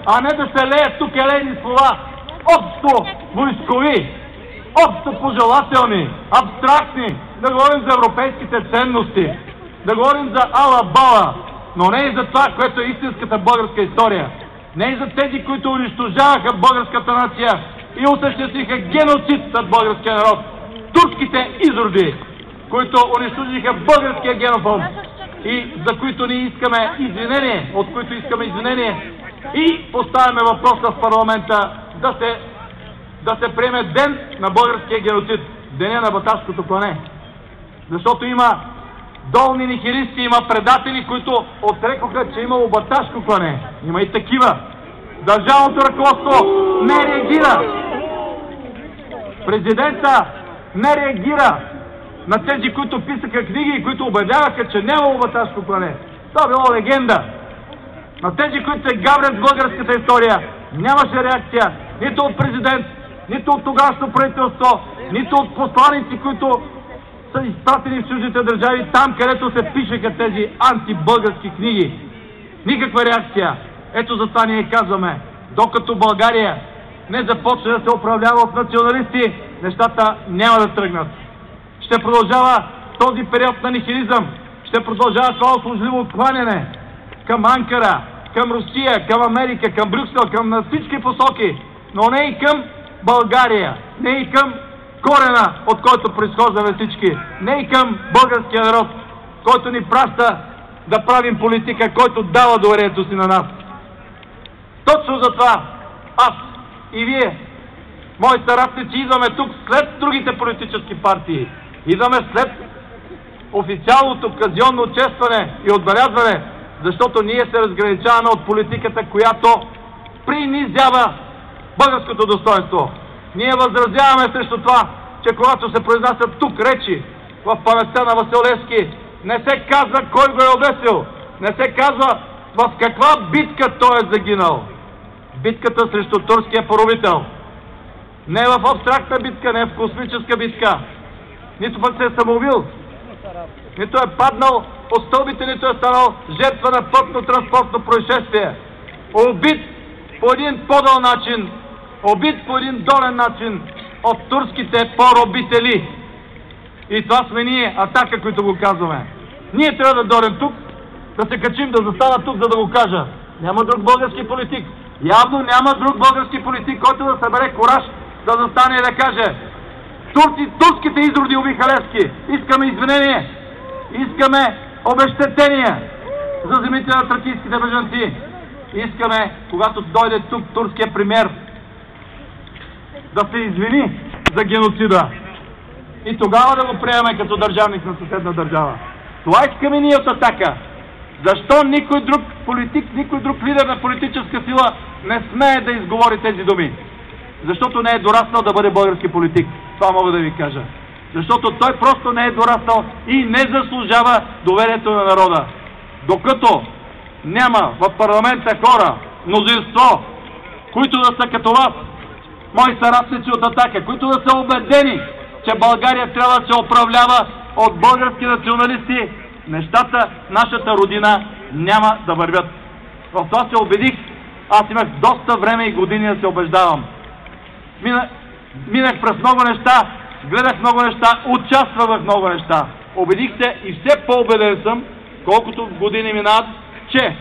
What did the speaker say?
а не да се леят тук елейни слова, общо войскови, общо пожелателни, абстрактни, да говорим за европейските ценности, да говорим за ала-бала, но не и за това, което е истинската българска история. Не и за тези, които унищожаваха българската нация и осъществиха геноцид над българския народ. Турските изроди, които унищожиха българския генофонд и за които ние искаме извинение, от които искаме извинение и поставяме въпроса в парламента да се приеме ден на българския геноцид, деня на Баташкото клане. Защото има долни нихилисти, има предатели, които отрекоха, че имало Баташко клане. Има и такива. Държавното ръководство не реагира. Президента не реагира на тези, които писаха книги и които убедяваха, че нямало Баташко клане. Това било легенда. На тези, които се гаврят с българската история, нямаше реакция нито от президент, нито от тогавашното правителство, нито от посланици, които са изпратени в чуждите държави, там, където се пишеха тези антибългарски книги. Никаква реакция. Ето за това ние казваме, докато България не започне да се управлява от националисти, нещата няма да тръгнат. Ще продължава този период на нихилизъм, ще продължава това услужливо кланяне към Анкара, към Русия, към Америка, към Брюксел, към на всички посоки, но не и към България, не и към корена, от който произхождаме всички, не и към българския народ, който ни праща да правим политика, който дава доверието си на нас. Точно за това аз и вие, мои съратници, идваме тук след другите политически партии. Идваме след официалното казионно честване и отбелязване, защото ние се разграничаваме от политиката, която принизява българското достоинство. Ние възразяваме срещу това, че когато се произнасят тук речи в паметта на Васил Левски, не се казва кой го е обесил, не се казва в каква битка той е загинал. Битката срещу турския поробител. Не е в абстрактна битка, не е в космическа битка. Нито пък се е самоубил, нито е паднал от стълбите, нито е станал жертва на пътно-транспортно происшествие. Убит по един подъл начин, убит по един долен начин от турските поробители. И това сме ние, Атака, които го казваме. Ние трябва да дойдем тук, да се качим, да застана тук, за да го кажа. Няма друг български политик. Явно няма друг български политик, който да събере кураж, да застане и да каже: турските изроди убиха Левски. Искаме извинение. Искаме обезщетение за земите на тракийските бежанци. Искаме, когато дойде тук турския премиер, да се извини за геноцида. И тогава да го приемем като държавник на съседна държава. Това искаме ние от Атака. Защо никой друг политик, никой друг лидер на политическа сила не смее да изговори тези думи? Защото не е дораснал да бъде български политик. Това мога да ви кажа. Защото той просто не е дораснал и не заслужава доверието на народа. Докато няма в парламента хора, мнозинство, които да са като вас, мои съратници от Атака, които да са убедени, че България трябва да се управлява от български националисти, нещата в нашата родина няма да вървят. В това се убедих. Аз имах доста време и години да се убеждавам. Минах през много неща, гледах много неща, участвах в много неща. Убедих се и все по-убеден съм, колкото години минават, че